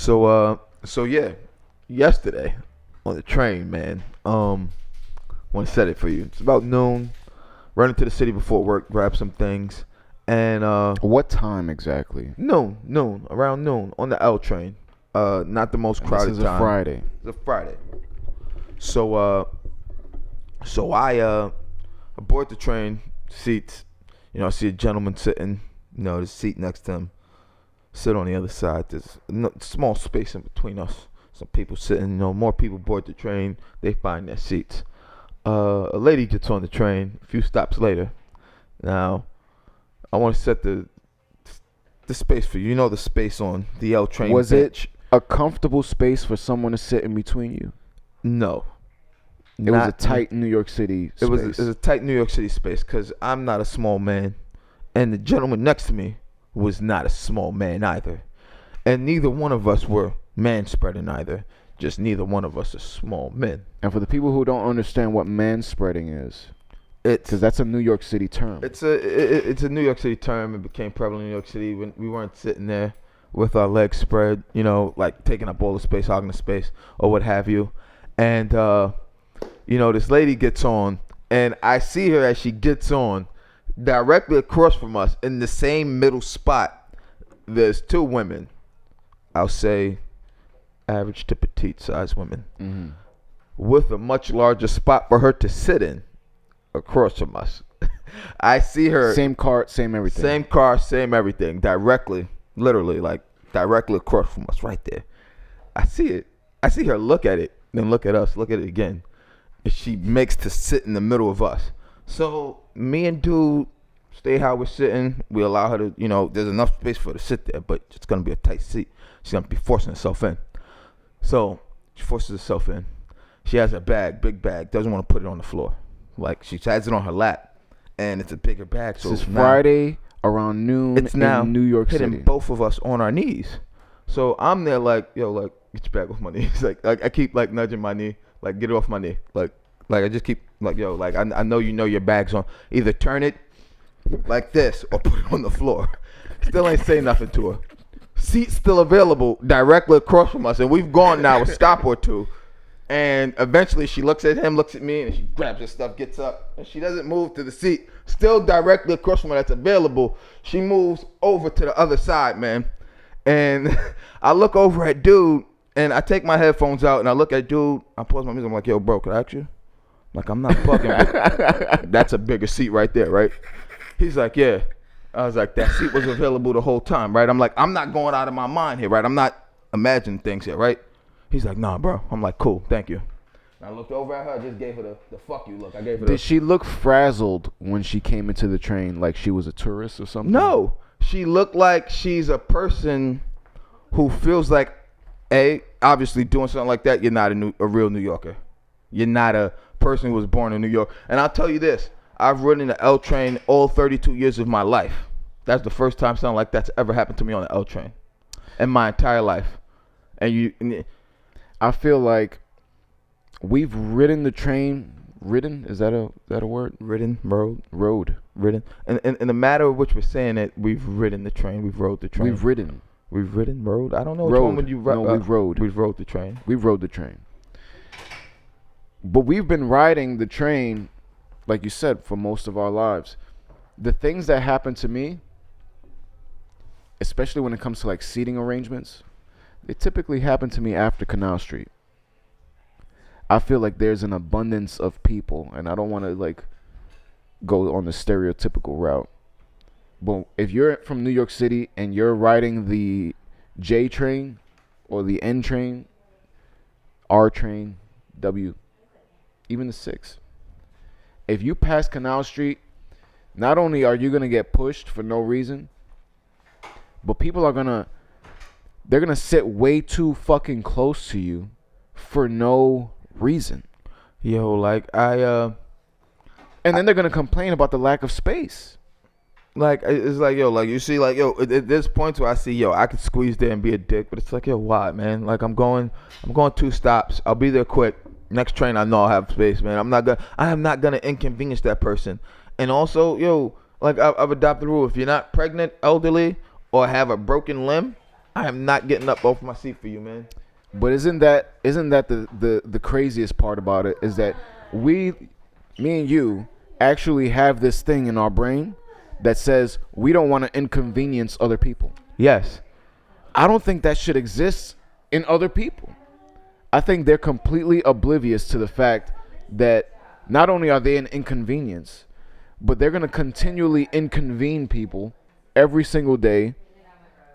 So yeah, yesterday on the train, man. Want to set it for you. It's about noon. Running to the city before work, grab some things, and What time exactly? around noon on the L train. Not the most And crowded this is time. a Friday. It's a Friday. So I aboard the train seats. I see a gentleman sitting. The seat next to him. Sit on the other side. There's a small space in between us. Some people sitting. More people board the train. They find their seats. A lady gets on the train. A few stops later. Now, I want to set the space for you. The space on the L train. Was bench. it a comfortable space for someone to sit in between you? No. It was a tight New York City space. It was a tight New York City space because I'm not a small man, and the gentleman next to me was not a small man either, and neither one of us were man spreading either. Just neither one of us are small men. And for the people who don't understand what man spreading is, It's because that's a New York City term. it's a New York City term. It became prevalent in New York City when we weren't sitting there with our legs spread, like taking up all the space, hogging the space, or what have you. And this lady gets on, and I see her as she gets on, directly across from us in the same middle spot. There's two women, I'll say, average to petite size women, with a much larger spot for her to sit in, across from us. I see her. Same car, same everything. Same car, same everything. Literally, like directly across from us, right there. I see it. I see her look at it, then look at us, look at it again. And she makes to sit in the middle of us. So me and dude stay how we're sitting. We allow her to, there's enough space for her to sit there, but it's gonna be a tight seat. She's gonna be forcing herself in. So she forces herself in. She has a bag, big bag, doesn't want to put it on the floor. Like she has it on her lap, and it's a bigger bag. So this is Friday around noon. It's now in New York hitting City. both of us on our knees. So I'm there like, get your bag off my knees. Like I keep like nudging my knee, like get it off my knee. Like I just keep like, I know your bag's on. Either turn it like this or put it on the floor. Still ain't say nothing to her. Seat still available directly across from us, and we've gone now a stop or two. And eventually she looks at him, looks at me, and she grabs her stuff, gets up, and she doesn't move to the seat. Still directly across from her that's available. She moves over to the other side, man. And I look over at dude, and I take my headphones out, and I look at dude. I pause my music. I'm like, yo, bro, can I ask you? Like, I'm not fucking. That's a bigger seat right there, right? He's like, yeah. I was like, that seat was available the whole time, right? I'm like, I'm not going out of my mind here, right? I'm not imagining things here, right? He's like, nah, bro. I'm like, cool, thank you. And I looked over at her, I just gave her the fuck you look. I gave her Did she look frazzled when she came into the train, like she was a tourist or something? No. She looked like she's a person who feels like, obviously doing something like that, you're not a real New Yorker. You're not a person who was born in New York. And I'll tell you this, I've ridden the L train all 32 years of my life. That's the first time something like that's ever happened to me on the L train in my entire life. And I feel like we've ridden the train. Ridden? Is that a word? Ridden, road. Ridden. And in the matter of which we're saying it, we've ridden the train. We've rode the train. We've ridden. We've ridden, rode. I don't know which Rode. one would you ride. No, we've rode. We've rode the train. We've rode the train. But we've been riding the train, like you said, for most of our lives. The things that happen to me, especially when it comes to like seating arrangements, they typically happen to me after Canal Street. I feel like there's an abundance of people, and I don't want to like go on the stereotypical route. But if you're from New York City and you're riding the J train or the N train, R train, W, even the 6, if you pass Canal Street, not only are you going to get pushed for no reason, but people are they're going to sit way too fucking close to you for no reason. Yo, like and then they're going to complain about the lack of space. Like, it's like, yo, like, you see, like, yo, at this point where I see, yo, I could squeeze there and be a dick, but it's like, yo, why, man? Like, I'm going 2 stops. I'll be there quick. Next train, I know I'll have space, man. I am not gonna inconvenience that person. And also, yo, like, I've adopted a rule. If you're not pregnant, elderly, or have a broken limb, I am not getting up off my seat for you, man. But isn't that the craziest part about it is that me and you actually have this thing in our brain that says we don't want to inconvenience other people. Yes. I don't think that should exist in other people. I think they're completely oblivious to the fact that not only are they an inconvenience, but they're going to continually inconvene people every single day,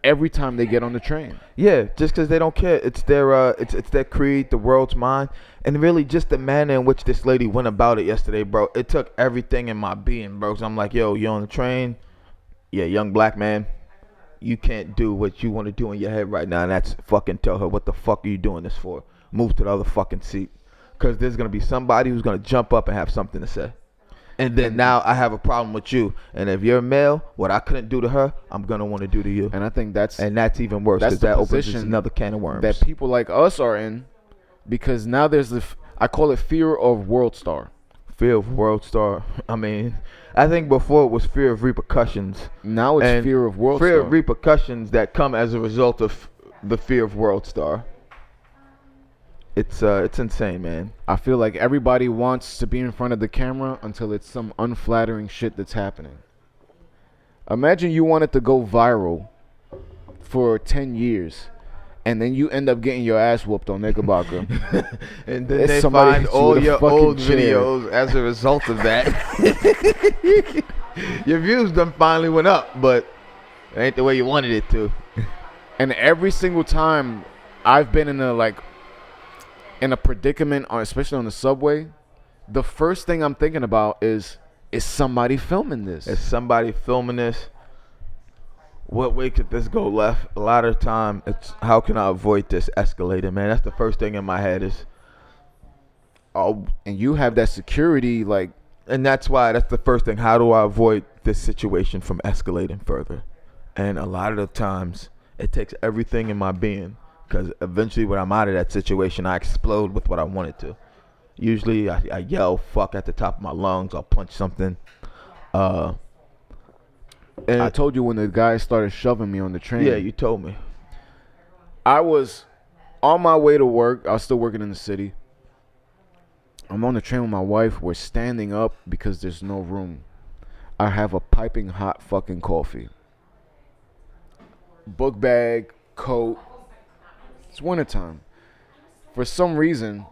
every time they get on the train. Yeah, just because they don't care. It's their it's their creed, the world's mine, and really just the manner in which this lady went about it yesterday, bro. It took everything in my being, bro. So I'm like, yo, you're on the train. Yeah, young black man. You can't do what you want to do in your head right now, and that's fucking tell her what the fuck are you doing this for? Move to the other fucking seat, because there's gonna be somebody who's gonna jump up and have something to say. And then now I have a problem with you. And if you're a male, what I couldn't do to her, I'm going to want to do to you. And I think that's even worse, because that opens another can of worms. That people like us are in, because now there's I call it fear of world star. Fear of world star. I mean, I think before it was fear of repercussions. Now it's fear of world star. Fear of repercussions that come as a result of the fear of world star. It's insane, man. I feel like everybody wants to be in front of the camera until it's some unflattering shit that's happening. Imagine you wanted to go viral for 10 years, and then you end up getting your ass whooped on Knickerbocker. And then they find all your old videos as a result of that. Your views done finally went up, but it ain't the way you wanted it to. And every single time I've been in a predicament, especially on the subway, the first thing I'm thinking about is somebody filming this? Is somebody filming this? What way could this go left? A lot of time, it's how can I avoid this escalating, man? That's the first thing in my head is. Oh, and you have that security, and that's the first thing. How do I avoid this situation from escalating further? And a lot of the times, it takes everything in my being. Because eventually when I'm out of that situation, I explode with what I wanted to. Usually I yell fuck at the top of my lungs. I'll punch something. And I told you when the guy started shoving me on the train. Yeah, you told me. I was on my way to work. I was still working in the city. I'm on the train with my wife. We're standing up because there's no room. I have a piping hot fucking coffee. Book bag, coat. It's wintertime. For some reason,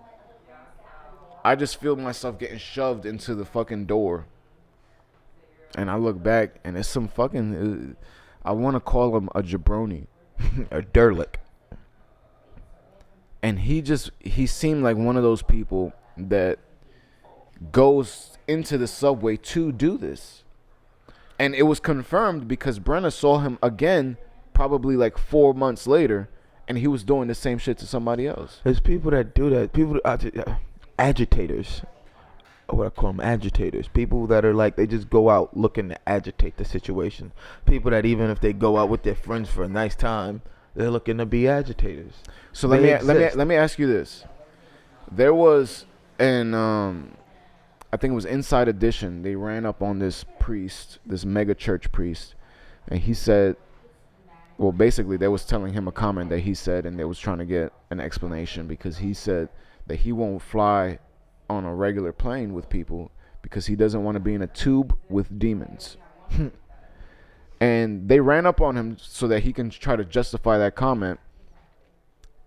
I just feel myself getting shoved into the fucking door. And I look back, and it's some fucking... I want to call him a jabroni. A derlick. And he seemed like one of those people that goes into the subway to do this. And it was confirmed because Brenna saw him again probably 4 months later, and he was doing the same shit to somebody else. There's people that do that. People, agitators. What I call them, agitators. People that are they just go out looking to agitate the situation. People that even if they go out with their friends for a nice time, they're looking to be agitators. So let me ask you this. There was I think it was Inside Edition. They ran up on this priest, this mega church priest, and he said, well, basically, they was telling him a comment that he said, and they was trying to get an explanation because he said that he won't fly on a regular plane with people because he doesn't want to be in a tube with demons. And they ran up on him so that he can try to justify that comment.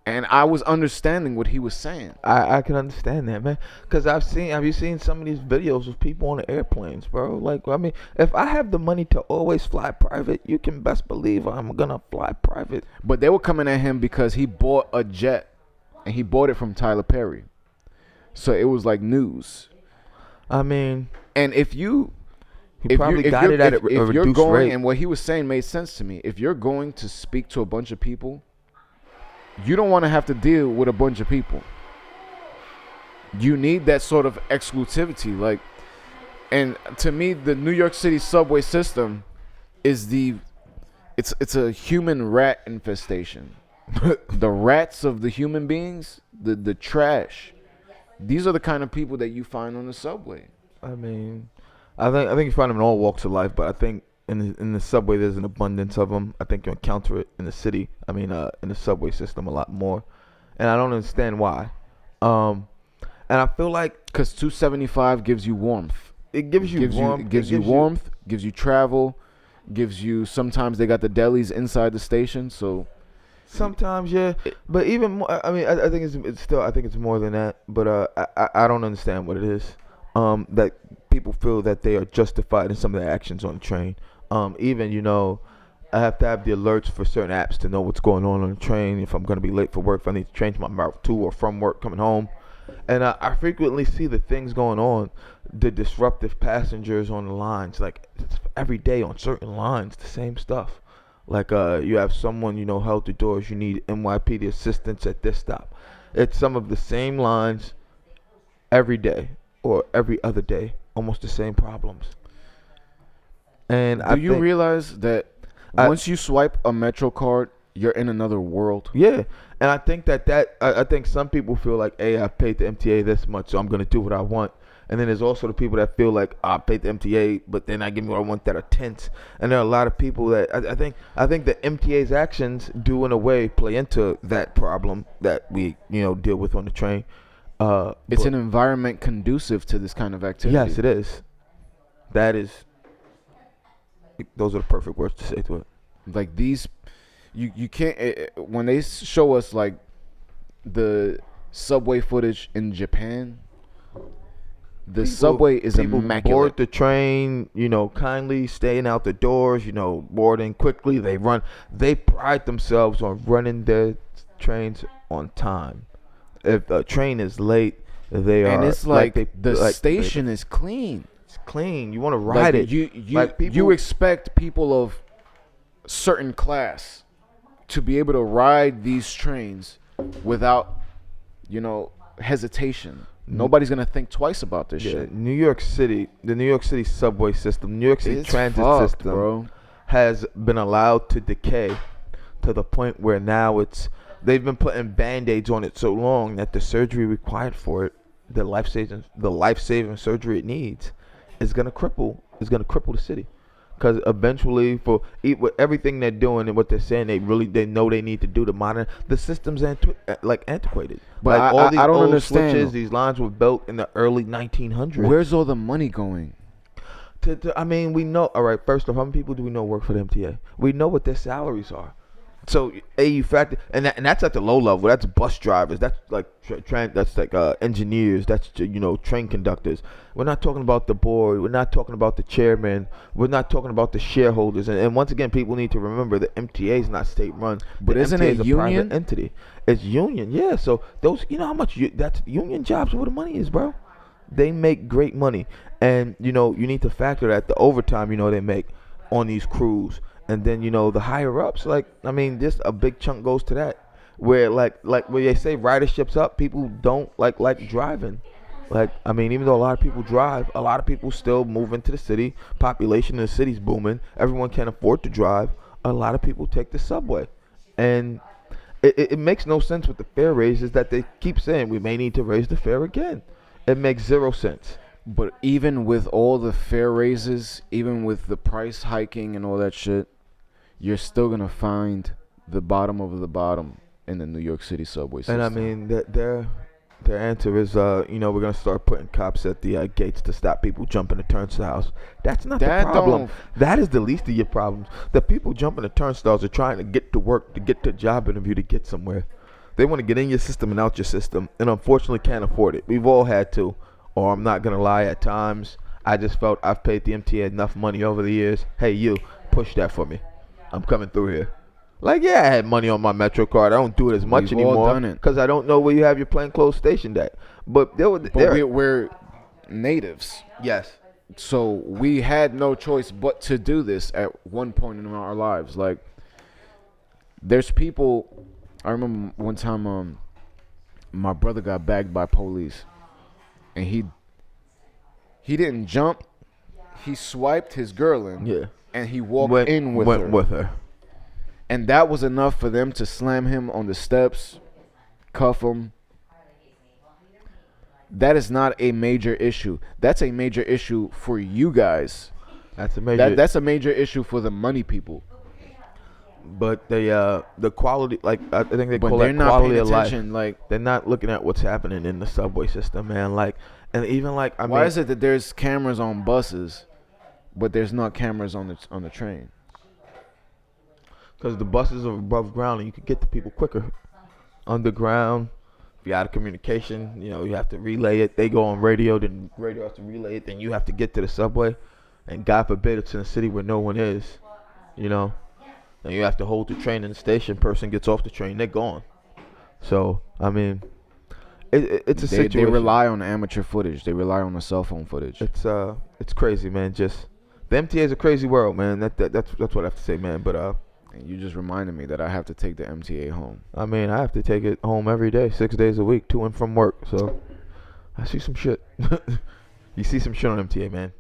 And I was understanding what he was saying. I can understand that, man. Because have you seen some of these videos of people on the airplanes, bro? If I have the money to always fly private, you can best believe I'm going to fly private. But they were coming at him because he bought a jet, and he bought it from Tyler Perry. So it was like news. I mean, and if you... He probably got it at a reduced rate. And what he was saying made sense to me. If you're going to speak to a bunch of people, you don't want to have to deal with a bunch of people. You need that sort of exclusivity. And to me, the New York City subway system is it's a human rat infestation. The rats of the human beings, the trash. These are the kind of people that you find on the subway. I mean, I think you find them in all walks of life, but I think in the subway, there's an abundance of them. I think you encounter it in the city. I mean, in the subway system a lot more, and I don't understand why. Um, and I feel like Because 275 gives you warmth. it gives you warmth. Gives you warmth. Gives you travel. Gives you. Sometimes they got the delis inside the station, so. Sometimes, yeah, but even more. I mean, I think it's still. I think it's more than that. But I don't understand what it is. That people feel that they are justified in some of their actions on the train. Even I have to have the alerts for certain apps to know what's going on the train. If I'm gonna be late for work, if I need to change my route to or from work coming home, and I frequently see the things going on, the disruptive passengers on the lines. Like it's every day on certain lines, the same stuff. Like you have someone held the doors. You need NYPD assistance at this stop. It's some of the same lines every day or every other day, almost the same problems. And Do you realize that once you swipe a Metro card, you're in another world? Yeah, and I think I think some people feel like, hey, I paid the MTA this much, so I'm gonna do what I want. And then there's also the people that feel like I paid the MTA, but then I give me what I want that are tense. And there are a lot of people that I think the MTA's actions do in a way play into that problem that we deal with on the train. It's an environment conducive to this kind of activity. Yes, it is. That is. Those are the perfect words to say to it. Like these, you can't when they show us like the subway footage in Japan. The subway is immaculate. Board the train, kindly staying out the doors, boarding quickly. They pride themselves on running their trains on time. If a train is late, they are. And it's the station is clean. It's clean. You want to ride it. You expect people of certain class to be able to ride these trains without, hesitation. Nobody's gonna think twice about this shit. The New York City subway system, New York City transit system, bro, has been allowed to decay to the point where now they've been putting band-aids on it so long that the surgery required for it, the life-saving surgery it needs, is gonna cripple the city. Because eventually, with everything they're doing and what they're saying, they know they need to do to modern. The system's antiquated. But all these I don't old understand. switches, these lines were built in the early 1900s. Where's all the money going? I mean, we know. All right, first off, how many people do we know work for the MTA? We know what their salaries are. So, you factor, and that's at the low level. That's bus drivers. That's like engineers. That's train conductors. We're not talking about the board. We're not talking about the chairman. We're not talking about the shareholders. And once again, people need to remember the MTA is not state run. But isn't MTA it is a union? private entity. It's union, yeah. So those, how much that's union jobs where the money is, bro. They make great money, and you need to factor that the overtime they make on these crews. And then the higher ups, this a big chunk goes to that, where like where they say ridership's up, people don't like driving. Even though a lot of people drive, a lot of people still move into the city. Population in the city's booming. Everyone can't afford to drive. A lot of people take the subway, and it makes no sense with the fare raises that they keep saying we may need to raise the fare again. It makes zero sense. But even with all the fare raises, even with the price hiking and all that shit, you're still gonna find the bottom of the bottom in the New York City subway system. And their answer is, we're gonna start putting cops at the gates to stop people jumping the turnstiles. That's not the problem. That is the least of your problems. The people jumping the turnstiles are trying to get to work, to get to a job interview, to get somewhere. They want to get in your system and out your system, and unfortunately can't afford it. We've all had to, or I'm not gonna lie. At times, I just felt I've paid the MTA enough money over the years. Hey, you push that for me. I'm coming through here. I had money on my Metro card. I don't do it as much anymore because I don't know where you have your plainclothes stationed at. But we're natives. Yes. So we had no choice but to do this at one point in our lives. There's people. I remember one time, my brother got bagged by police, and he didn't jump. He swiped his girl in. Yeah. And he went with her. And that was enough for them to slam him on the steps, cuff him. That is not a major issue. That's a major issue for you guys. That's a major. That's a major issue for the money people. But the quality, like I think they But call they're that not quality paying of life. attention. Like, They're not looking at what's happening in the subway system, man. Like, and even like I why mean, is it that there's cameras on buses, but there's not cameras on the train? because the buses are above ground and you can get to people quicker. Underground, if you're out of communication, you have to relay it. They go on radio, then radio has to relay it. Then you have to get to the subway, and God forbid it's in a city where no one is, you know. And you have to hold the train in the station. Person gets off the train, they're gone. So I mean, it's a They situation. rely on amateur footage. They rely on the cell phone footage. It's crazy, man. Just the MTA is a crazy world, man. That's what I have to say, man. But And you just reminded me that I have to take the MTA home. I mean, I have to take it home every day, 6 days a week, to and from work. So I see some shit. You see some shit on MTA, man.